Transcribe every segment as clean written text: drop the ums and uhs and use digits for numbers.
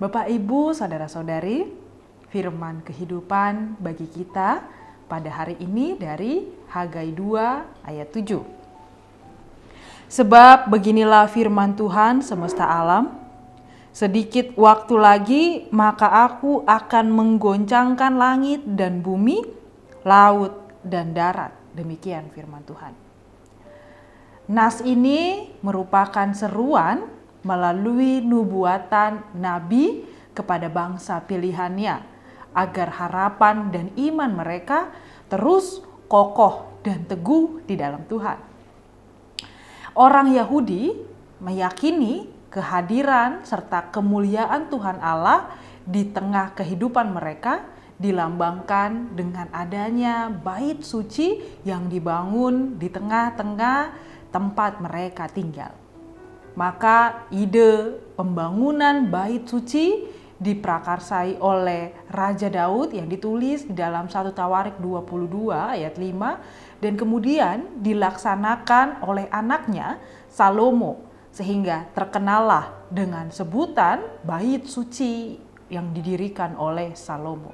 Bapak, Ibu, Saudara-saudari, firman kehidupan bagi kita pada hari ini dari Hagai 2 ayat 7. Sebab beginilah firman Tuhan semesta alam, sedikit waktu lagi maka aku akan menggoncangkan langit dan bumi, laut dan darat. Demikian firman Tuhan. Nas ini merupakan seruan melalui nubuatan Nabi kepada bangsa pilihannya, agar harapan dan iman mereka terus kokoh dan teguh di dalam Tuhan. Orang Yahudi meyakini kehadiran serta kemuliaan Tuhan Allah di tengah kehidupan mereka dilambangkan dengan adanya bait suci yang dibangun di tengah-tengah tempat mereka tinggal. Maka ide pembangunan bait suci diprakarsai oleh Raja Daud yang ditulis di dalam 1 Tawarik 22 ayat 5 dan kemudian dilaksanakan oleh anaknya Salomo, sehingga terkenallah dengan sebutan bait suci yang didirikan oleh Salomo.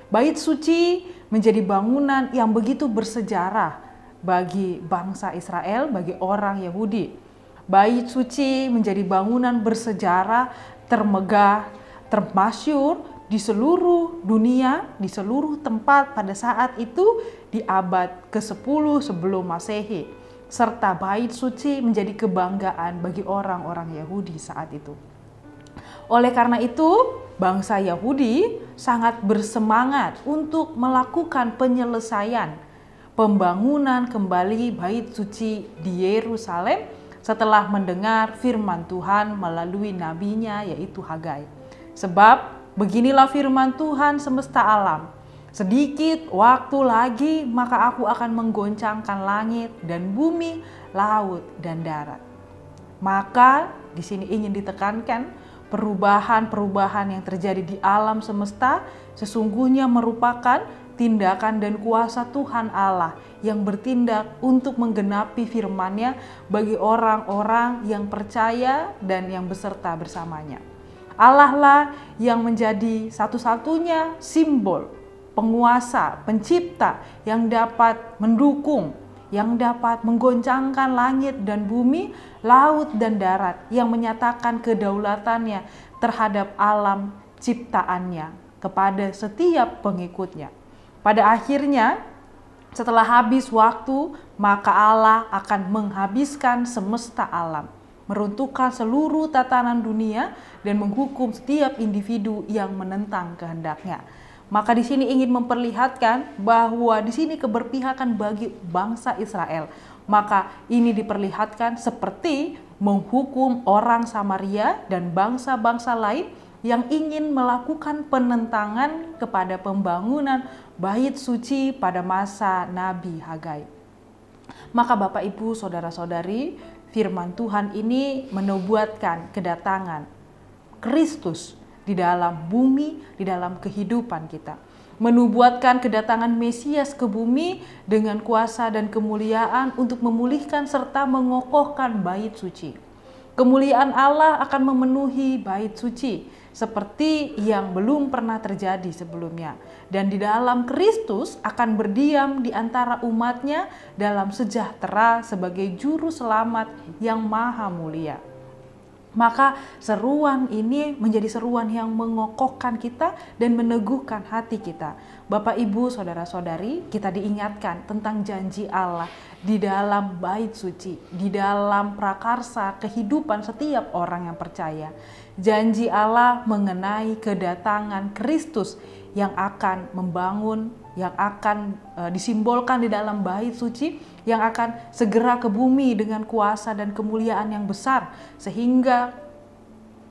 Bait suci menjadi bangunan yang begitu bersejarah bagi bangsa Israel, bagi orang Yahudi. Bait suci menjadi bangunan bersejarah termegah, termasyhur di seluruh dunia, di seluruh tempat pada saat itu di abad ke-10 sebelum Masehi. Serta bait suci menjadi kebanggaan bagi orang-orang Yahudi saat itu. Oleh karena itu, bangsa Yahudi sangat bersemangat untuk melakukan penyelesaian pembangunan kembali bait suci di Yerusalem setelah mendengar firman Tuhan melalui nabinya yaitu Hagai. Sebab beginilah firman Tuhan semesta alam, sedikit waktu lagi maka aku akan menggoncangkan langit dan bumi, laut dan darat. Maka di sini ingin ditekankan perubahan-perubahan yang terjadi di alam semesta sesungguhnya merupakan tindakan dan kuasa Tuhan Allah yang bertindak untuk menggenapi firman-Nya bagi orang-orang yang percaya dan yang beserta bersamanya. Allah lah yang menjadi satu-satunya simbol, penguasa, pencipta yang dapat mendukung, yang dapat menggoncangkan langit dan bumi, laut dan darat, yang menyatakan kedaulatannya terhadap alam ciptaannya kepada setiap pengikutnya. Pada akhirnya, setelah habis waktu, maka Allah akan menghabiskan semesta alam, meruntuhkan seluruh tatanan dunia dan menghukum setiap individu yang menentang kehendaknya. Maka di sini ingin memperlihatkan bahwa di sini keberpihakan bagi bangsa Israel. Maka ini diperlihatkan seperti menghukum orang Samaria dan bangsa-bangsa lain yang ingin melakukan penentangan kepada pembangunan bait suci pada masa Nabi Hagai. Maka Bapak, Ibu, Saudara-saudari, firman Tuhan ini menubuatkan kedatangan Kristus di dalam bumi, di dalam kehidupan kita. Menubuatkan kedatangan Mesias ke bumi dengan kuasa dan kemuliaan untuk memulihkan serta mengokohkan bait suci. Kemuliaan Allah akan memenuhi bait suci seperti yang belum pernah terjadi sebelumnya. Dan di dalam Kristus akan berdiam di antara umatnya dalam sejahtera sebagai juru selamat yang maha mulia. Maka seruan ini menjadi seruan yang mengokohkan kita dan meneguhkan hati kita. Bapak, Ibu, Saudara-saudari, kita diingatkan tentang janji Allah di dalam bait suci, di dalam prakarsa kehidupan setiap orang yang percaya. Janji Allah mengenai kedatangan Kristus yang akan membangun, yang akan disimbolkan di dalam bait suci, yang akan segera ke bumi dengan kuasa dan kemuliaan yang besar, sehingga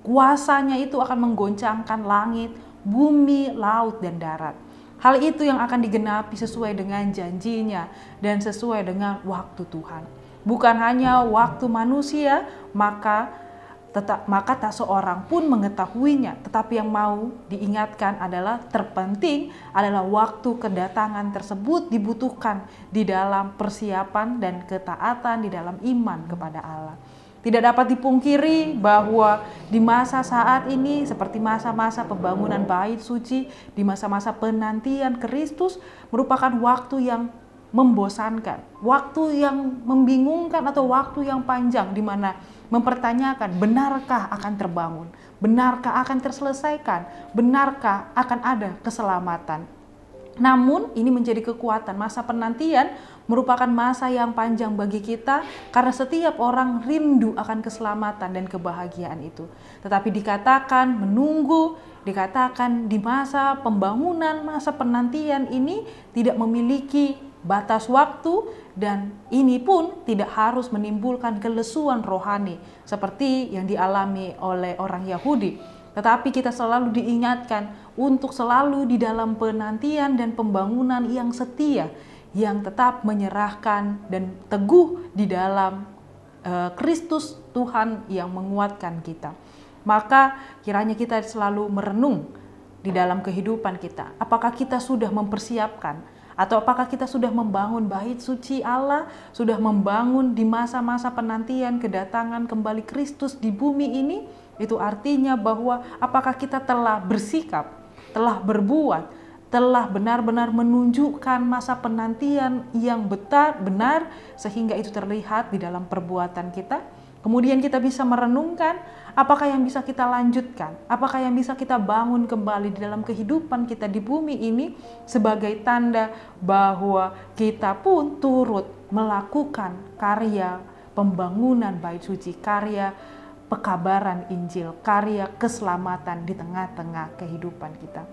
kuasanya itu akan menggoncangkan langit, bumi, laut, dan darat. Hal itu yang akan digenapi sesuai dengan janjinya dan sesuai dengan waktu Tuhan. Bukan hanya waktu manusia, maka tak seorang pun mengetahuinya, tetapi yang mau diingatkan adalah terpenting adalah waktu kedatangan tersebut dibutuhkan di dalam persiapan dan ketaatan di dalam iman kepada Allah. Tidak dapat dipungkiri bahwa di masa saat ini seperti masa-masa pembangunan bait suci, di masa-masa penantian Kristus merupakan waktu yang membosankan, waktu yang membingungkan atau waktu yang panjang di mana mempertanyakan benarkah akan terbangun, benarkah akan terselesaikan, benarkah akan ada keselamatan. Namun ini menjadi kekuatan. Masa penantian merupakan masa yang panjang bagi kita karena setiap orang rindu akan keselamatan dan kebahagiaan itu. Tetapi dikatakan menunggu, dikatakan di masa pembangunan, masa penantian ini tidak memiliki batas waktu, dan ini pun tidak harus menimbulkan kelesuan rohani seperti yang dialami oleh orang Yahudi. Tetapi kita selalu diingatkan untuk selalu di dalam penantian dan pembangunan yang setia, yang tetap menyerahkan dan teguh di dalam Kristus Tuhan yang menguatkan kita. Maka kiranya kita selalu merenung di dalam kehidupan kita. Apakah kita sudah mempersiapkan? Atau apakah kita sudah membangun bait suci Allah, sudah membangun di masa-masa penantian kedatangan kembali Kristus di bumi ini? Itu artinya bahwa apakah kita telah bersikap, telah berbuat, telah benar-benar menunjukkan masa penantian yang benar sehingga itu terlihat di dalam perbuatan kita. Kemudian kita bisa merenungkan apakah yang bisa kita lanjutkan, apakah yang bisa kita bangun kembali di dalam kehidupan kita di bumi ini sebagai tanda bahwa kita pun turut melakukan karya pembangunan bait suci, karya pekabaran Injil, karya keselamatan di tengah-tengah kehidupan kita.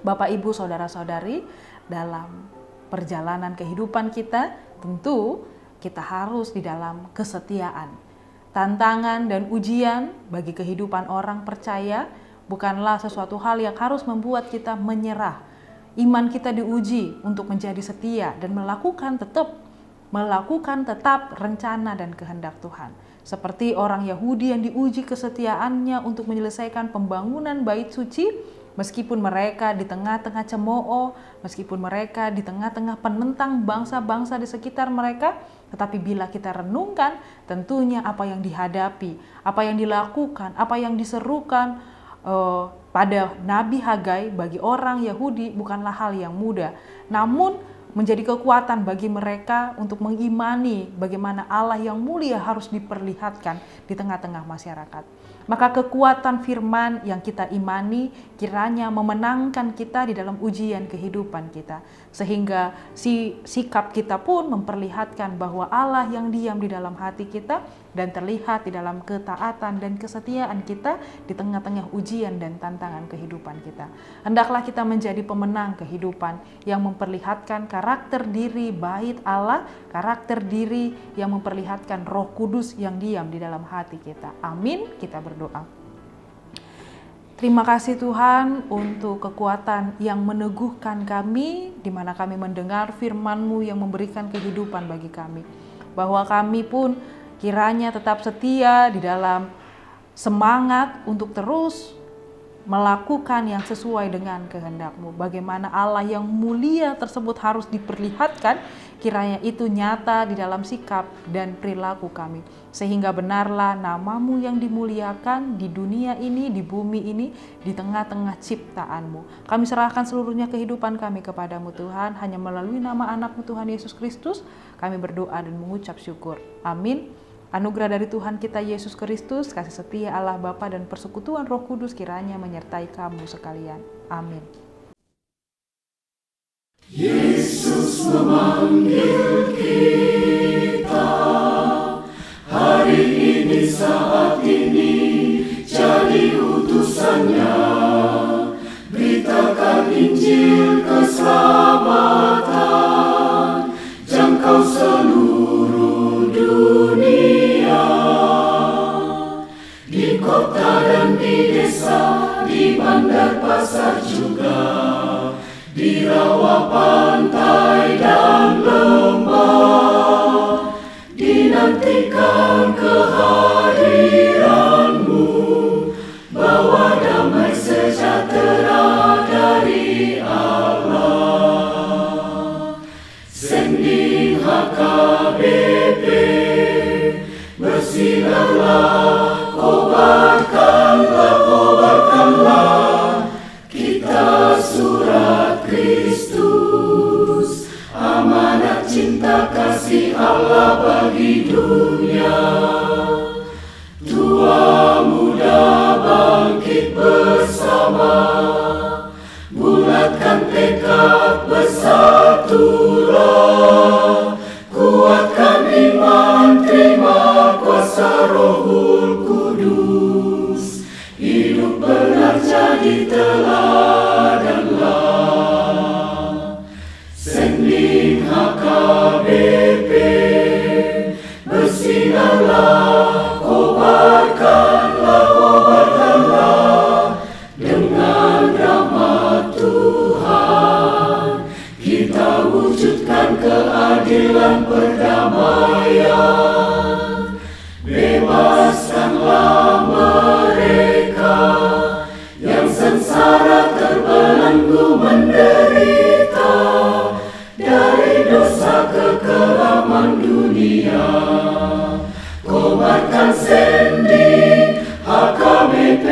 Bapak, Ibu, Saudara-saudari, dalam perjalanan kehidupan kita, tentu kita harus di dalam kesetiaan. Tantangan dan ujian bagi kehidupan orang percaya bukanlah sesuatu hal yang harus membuat kita menyerah. Iman kita diuji untuk menjadi setia dan melakukan tetap rencana dan kehendak Tuhan. Seperti orang Yahudi yang diuji kesetiaannya untuk menyelesaikan pembangunan bait suci, meskipun mereka di tengah-tengah cemooh, meskipun mereka di tengah-tengah penentang bangsa-bangsa di sekitar mereka, tetapi bila kita renungkan, tentunya apa yang dihadapi, apa yang dilakukan, apa yang diserukan pada Nabi Hagai bagi orang Yahudi bukanlah hal yang mudah. Namun menjadi kekuatan bagi mereka untuk mengimani bagaimana Allah yang mulia harus diperlihatkan di tengah-tengah masyarakat. Maka kekuatan firman yang kita imani kiranya memenangkan kita di dalam ujian kehidupan kita. Sehingga sikap kita pun memperlihatkan bahwa Allah yang diam di dalam hati kita dan terlihat di dalam ketaatan dan kesetiaan kita di tengah-tengah ujian dan tantangan kehidupan kita. Hendaklah kita menjadi pemenang kehidupan yang memperlihatkan karakter diri bait Allah, karakter diri yang memperlihatkan Roh Kudus yang diam di dalam hati kita. Amin. Kita berdoa. Terima kasih Tuhan untuk kekuatan yang meneguhkan kami, di mana kami mendengar firman-Mu yang memberikan kehidupan bagi kami. Bahwa kami pun kiranya tetap setia di dalam semangat untuk terus melakukan yang sesuai dengan kehendak-Mu. Bagaimana Allah yang mulia tersebut harus diperlihatkan, kiranya itu nyata di dalam sikap dan perilaku kami. Sehingga benarlah nama-Mu yang dimuliakan di dunia ini, di bumi ini, di tengah-tengah ciptaan-Mu. Kami serahkan seluruhnya kehidupan kami kepadamu Tuhan, hanya melalui nama anak-Mu Tuhan Yesus Kristus, kami berdoa dan mengucap syukur. Amin. Anugerah dari Tuhan kita Yesus Kristus, kasih setia Allah Bapa dan persekutuan Roh Kudus kiranya menyertai kamu sekalian. Amin. Yesus memanggil kita hari ini, saat ini, jadi utusannya. Beritakan Injil keselamatan, jangkau seluruh dunia. Di kota dan di desa, di bandar pasar juga, di rawa pantai dan lembah, dinantikan kehadiran-Mu, bawa damai sejahtera dari Allah. Sending HKBP bersinar kobarkanlah dengan rahmat Tuhan. Kita wujudkan keadilan perdamaian. Bebaskanlah mereka yang sengsara terbelenggu menderita dari dosa kekelaman dunia. Kobarkan sendi HKBP,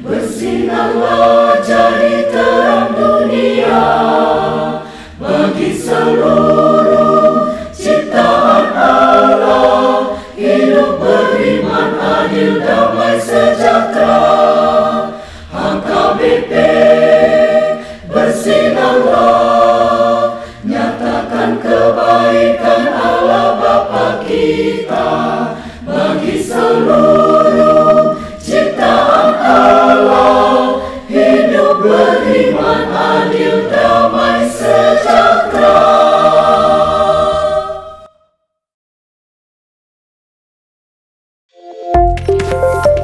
bersinarlah jadi terang dunia bagi seluruh ciptaan Allah. Hidup beriman, adil, damai, sejahtera. HKBP, bersinarlah, nyatakan kebaikan Allah Bapa kita bagi seluruh ciptaan Allah. Hidup beriman, adil, damai, sejahtera. Thank you.